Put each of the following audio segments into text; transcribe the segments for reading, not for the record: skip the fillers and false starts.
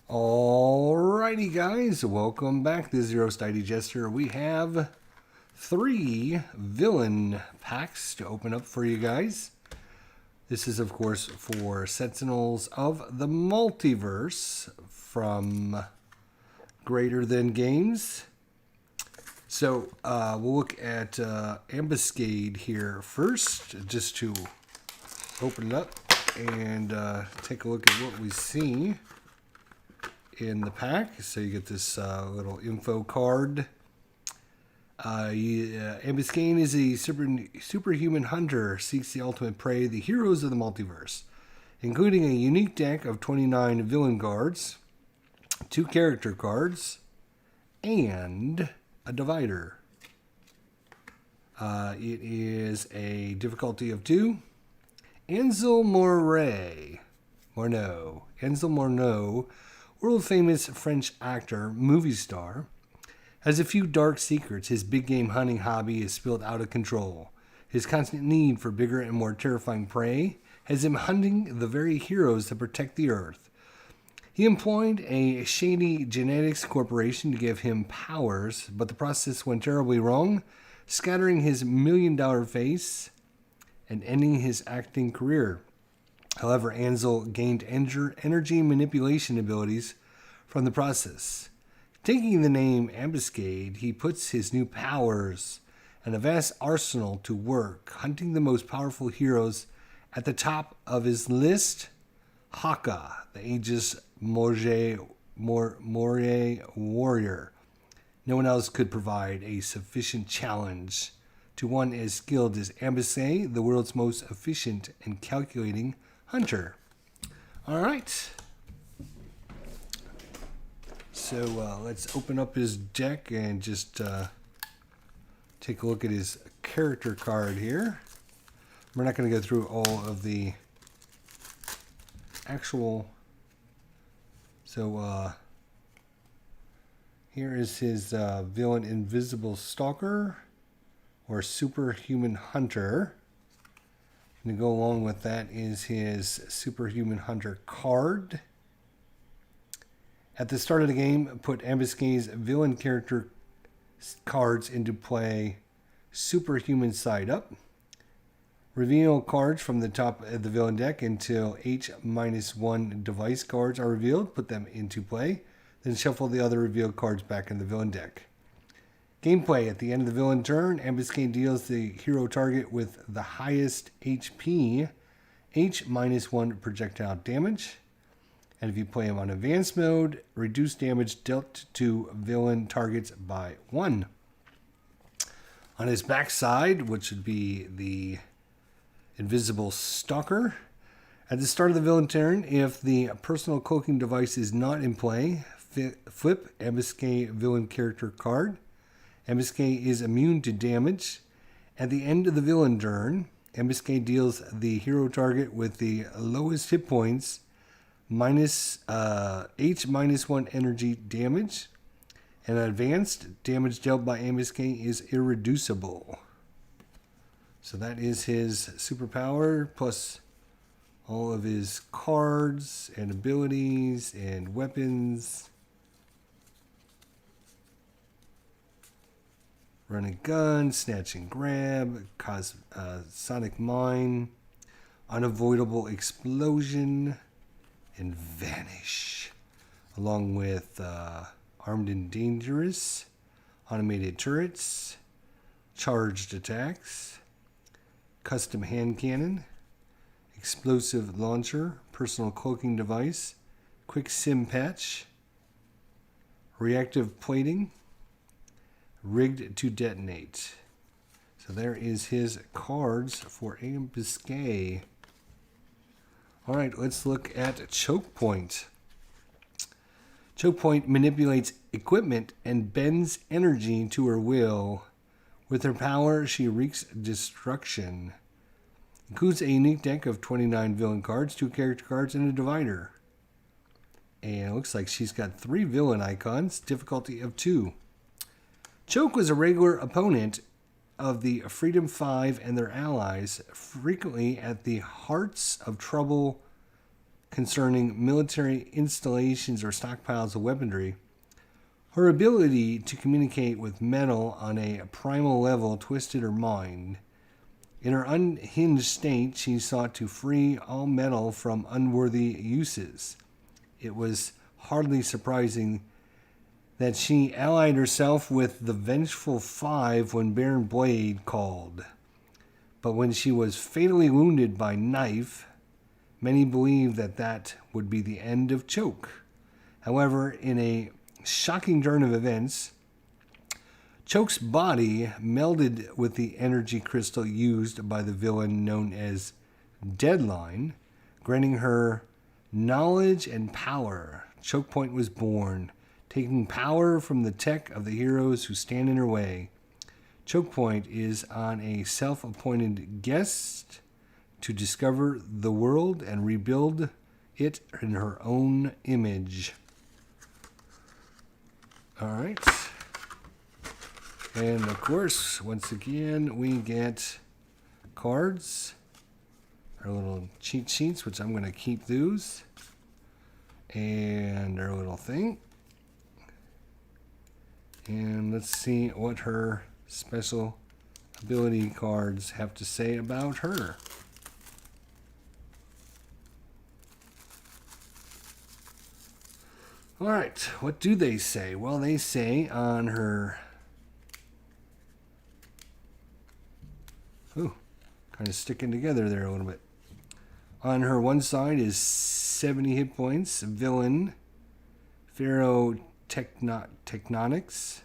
Alrighty guys, welcome back. This is your host ID Jester. We have 3 villain packs to open up for you guys. This is of course for Sentinels of the Multiverse from Greater Than Games. So we'll look at Ambuscade here first, just to open it up and take a look at what we see in the pack. So you get this little info card. Ambuscade is a superhuman hunter, seeks the ultimate prey, the heroes of the multiverse, including a unique deck of 29 villain cards, 2 character cards, and a divider. It is a difficulty of 2. Ansel Morneau, world-famous French actor, movie star, has a few dark secrets. His big game hunting hobby is spilled out of control. His constant need for bigger and more terrifying prey has him hunting the very heroes that protect the Earth. He employed a shady genetics corporation to give him powers, but the process went terribly wrong, scattering his million-dollar face and ending his acting career. However, Ansel gained energy manipulation abilities from the process. Taking the name Ambuscade, he puts his new powers and a vast arsenal to work, hunting the most powerful heroes. At the top of his list, Haka, the Aegis Moria warrior. No one else could provide a sufficient challenge to one as skilled as Ambuscade, the world's most efficient and calculating hunter. All right. So let's open up his deck and just take a look at his character card here. We're not going to go through all of the actual. So here is his villain Invisible Stalker or Superhuman Hunter. And to go along with that is his Superhuman Hunter card. At the start of the game, put Ambuscade's villain character cards into play Superhuman side up. Reveal cards from the top of the villain deck until H-1 device cards are revealed. Put them into play. Then shuffle the other revealed cards back in the villain deck. Gameplay. At the end of the villain turn, Ambuscade deals the hero target with the highest HP, H-1 projectile damage. And if you play him on advanced mode, reduce damage dealt to villain targets by 1. On his backside, which would be the Invisible Stalker, at the start of the villain turn, if the personal cloaking device is not in play, flip Ambuscade villain character card. Ambuscade is immune to damage. At the end of the villain turn, Ambuscade deals the hero target with the lowest hit points minus H-1 energy damage. And advanced damage dealt by Ambuscade is irreducible. So that is his superpower plus all of his cards and abilities and weapons. Run and gun, snatch and grab, sonic mine, unavoidable explosion, and vanish. Along with armed and dangerous, automated turrets, charged attacks, custom hand cannon, explosive launcher, personal cloaking device, quick sim patch, reactive plating, rigged to detonate. So there is his cards for Ambuscade. Alright, let's look at CHOKEPOINT. CHOKEPOINT manipulates equipment and bends energy to her will. With her power, she wreaks destruction. Includes a unique deck of 29 villain cards, 2 character cards, and a divider. And it looks like she's got 3 villain icons, difficulty of 2. Choke was a regular opponent of the Freedom Five and their allies, frequently at the Hearts of Trouble concerning military installations or stockpiles of weaponry. Her ability to communicate with metal on a primal level twisted her mind. In her unhinged state, she sought to free all metal from unworthy uses. It was hardly surprising that she allied herself with the vengeful Five when Baron Blade called. But when she was fatally wounded by knife, many believed that that would be the end of Choke. However, in a shocking turn of events, Choke's body melded with the energy crystal used by the villain known as Deadline, granting her knowledge and power. CHOKEPOINT was born, taking power from the tech of the heroes who stand in her way. CHOKEPOINT is on a self-appointed quest to discover the world and rebuild it in her own image. All right. And of course, once again, we get cards, our little cheat sheets, which I'm going to keep those, and our little thing. And let's see what her special ability cards have to say about her. All right, what do they say? Well, they say on her... Ooh, kind of sticking together there a little bit. On her one side is 70 hit points, villain, Tectonics.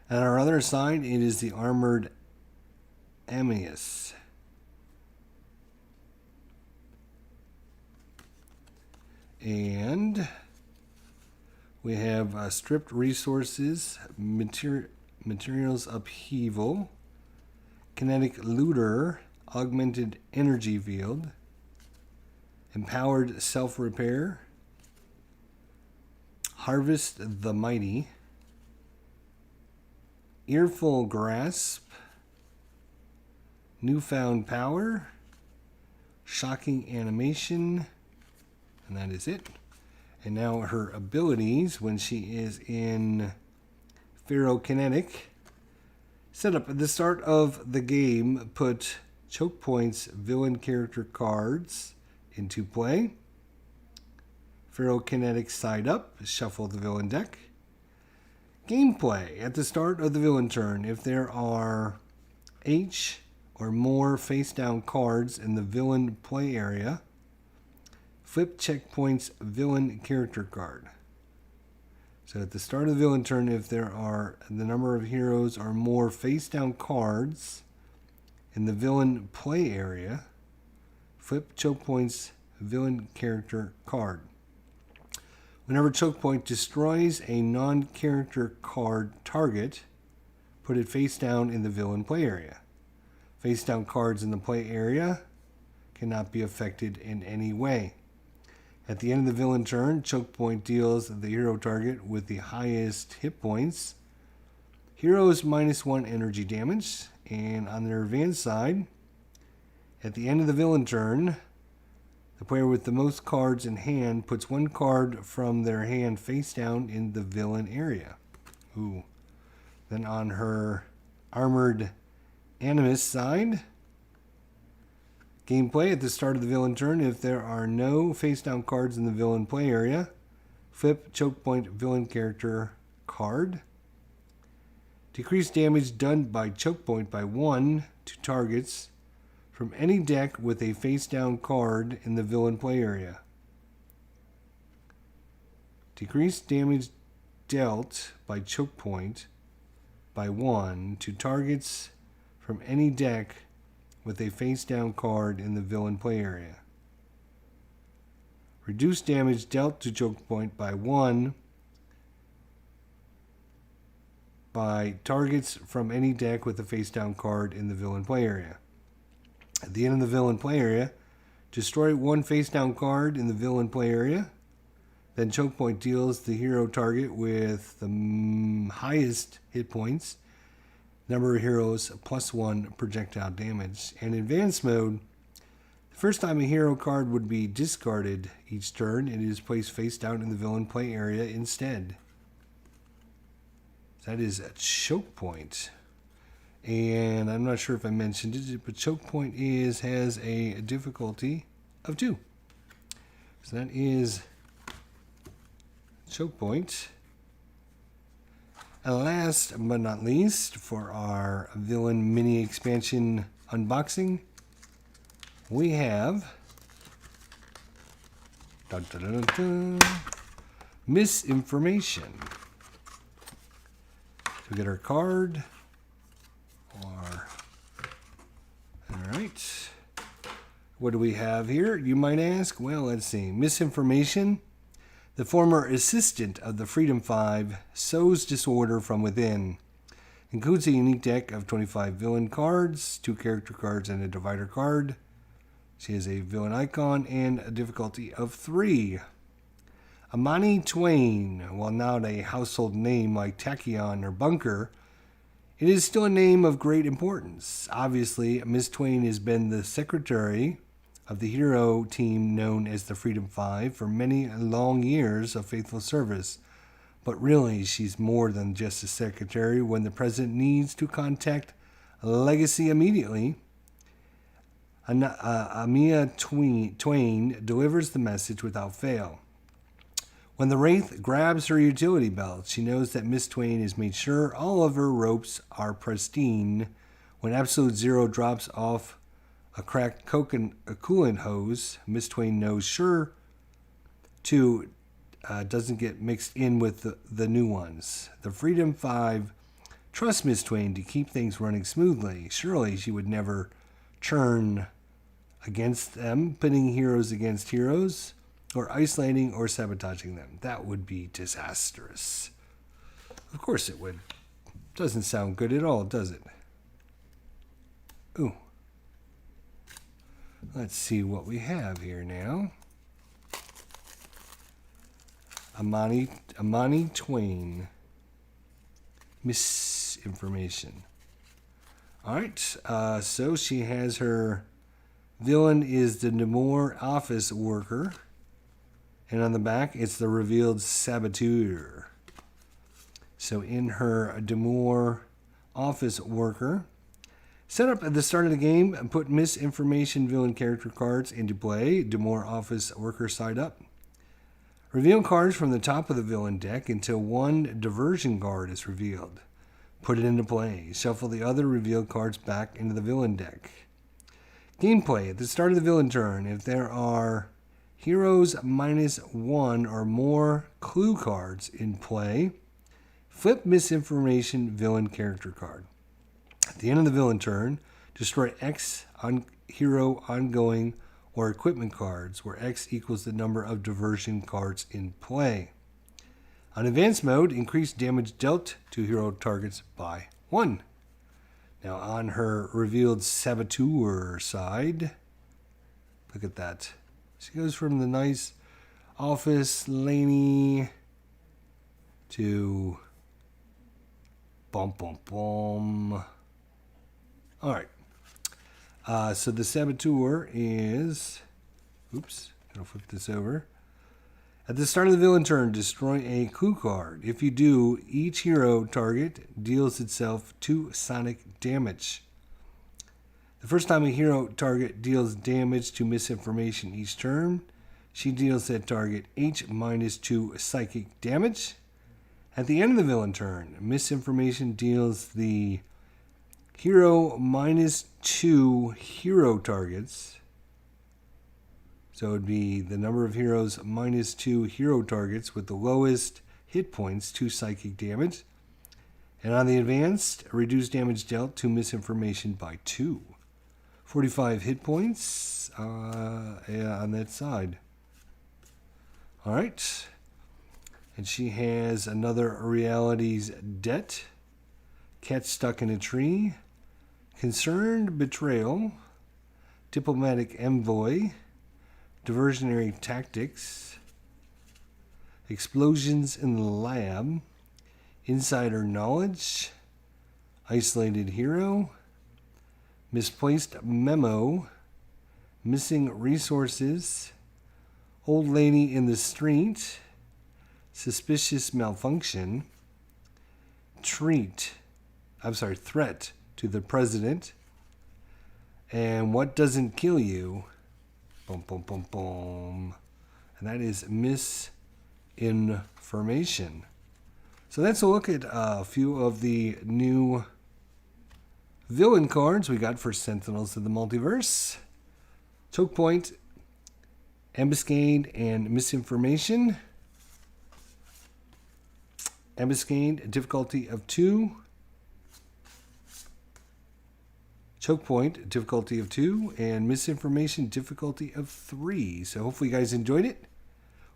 And on our other side, it is the armored Amnius. And we have stripped resources, materials upheaval, kinetic looter, augmented energy field, empowered self-repair, harvest the mighty, earful grasp, newfound power, shocking animation, and that is it. And now her abilities when she is in Ferrokinetic. Set up at the start of the game, put CHOKEPOINT's villain character cards into play. Ferrokinetic side up, shuffle the villain deck. Gameplay. At the start of the villain turn, if there are H or more face down cards in the villain play area, flip CHOKEPOINT's villain character card. So at the start of the villain turn, if there are the number of heroes or more face down cards in the villain play area, flip CHOKEPOINT's villain character card. Whenever CHOKEPOINT destroys a non-character card target, put it face down in the villain play area. Face down cards in the play area cannot be affected in any way. At the end of the villain turn, CHOKEPOINT deals the hero target with the highest hit points. Heroes -1 energy damage. And on their advanced side, at the end of the villain turn, the player with the most cards in hand puts one card from their hand face down in the villain area. Ooh. Then on her armored Animus side, gameplay. At the start of the villain turn, if there are no face down cards in the villain play area, flip CHOKEPOINT villain character card. Decrease damage done by CHOKEPOINT by 1 to targets from any deck with a face down card in the villain play area. Decrease damage dealt by CHOKEPOINT by 1 to targets from any deck with a face down card in the villain play area. Reduce damage dealt to CHOKEPOINT by 1 by targets from any deck with a face down card in the villain play area. At the end of the villain play area, destroy one face down card in the villain play area. Then CHOKEPOINT deals the hero target with the highest hit points, number of heroes +1 projectile damage. And in advanced mode, The first time a hero card would be discarded each turn, it is placed face down in the villain play area instead. That is a choke point. And I'm not sure if I mentioned it, but choke point has a difficulty of 2. So that is choke point. And last but not least, for our villain mini expansion unboxing, we have misinformation. So we get our card. Alright. What do we have here, you might ask? Well, let's see. Misinformation. The former assistant of the Freedom Five sows disorder from within. Includes a unique deck of 25 villain cards, 2 character cards, and a divider card. She has a villain icon and a difficulty of 3. Amani Twain, while not a household name like Tachyon or Bunker, it is still a name of great importance. Obviously, Miss Twain has been the secretary of the hero team known as the Freedom Five for many long years of faithful service. But really, she's more than just a secretary. When the president needs to contact a legacy immediately, Amani Twain delivers the message without fail. When the Wraith grabs her utility belt, she knows that Miss Twain has made sure all of her ropes are pristine. When Absolute Zero drops off a cracked coolant hose, Miss Twain knows sure to doesn't get mixed in with the new ones. The Freedom Five trust Miss Twain to keep things running smoothly. Surely she would never turn against them, pitting heroes against heroes, or isolating or sabotaging them. That would be disastrous. Of course it would. Doesn't sound good at all, does it? Ooh. Let's see what we have here now. Amani Twain. Misinformation. Alright, so she has her villain is the Namor office worker. And on the back, it's the revealed saboteur. So in her Demore office worker, set up at the start of the game and put misinformation villain character cards into play. Demore office worker side up. Reveal cards from the top of the villain deck until one diversion card is revealed. Put it into play. Shuffle the other revealed cards back into the villain deck. Gameplay. At the start of the villain turn, if there are heroes -1 or more clue cards in play, flip misinformation villain character card. At the end of the villain turn, destroy X on hero ongoing or equipment cards, where X equals the number of diversion cards in play. On advanced mode, increase damage dealt to hero targets by 1. Now on her revealed saboteur side, look at that. She goes from the nice office laney to bum bum bum. All right. So the saboteur is, oops, gotta flip this over. At the start of the villain turn, destroy a clue card. If you do, each hero target deals itself 2 sonic damage. The first time a hero target deals damage to misinformation each turn, she deals that target H-2 psychic damage. At the end of the villain turn, misinformation deals the hero -2 hero targets. So it would be the number of heroes -2 hero targets with the lowest hit points, 2 psychic damage. And on the advanced, reduce damage dealt to misinformation by 2. 45 hit points on that side. All right. And she has another reality's debt. Cat stuck in a tree. Concerned betrayal. Diplomatic envoy. Diversionary tactics. Explosions in the lab. Insider knowledge. Isolated hero. Misplaced memo. Missing resources. Old lady in the street. Suspicious malfunction. Threat to the president. And what doesn't kill you? Boom, boom, boom, boom. And that is misinformation. So that's a look at a few of the new villain cards we got for Sentinels of the Multiverse. CHOKEPOINT, Ambuscade, and Misinformation. Ambuscade, difficulty of 2. CHOKEPOINT, difficulty of 2. And Misinformation, difficulty of 3. So hopefully you guys enjoyed it.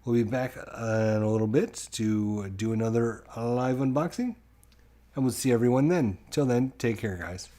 We'll be back in a little bit to do another live unboxing. And we'll see everyone then. Till then, take care, guys.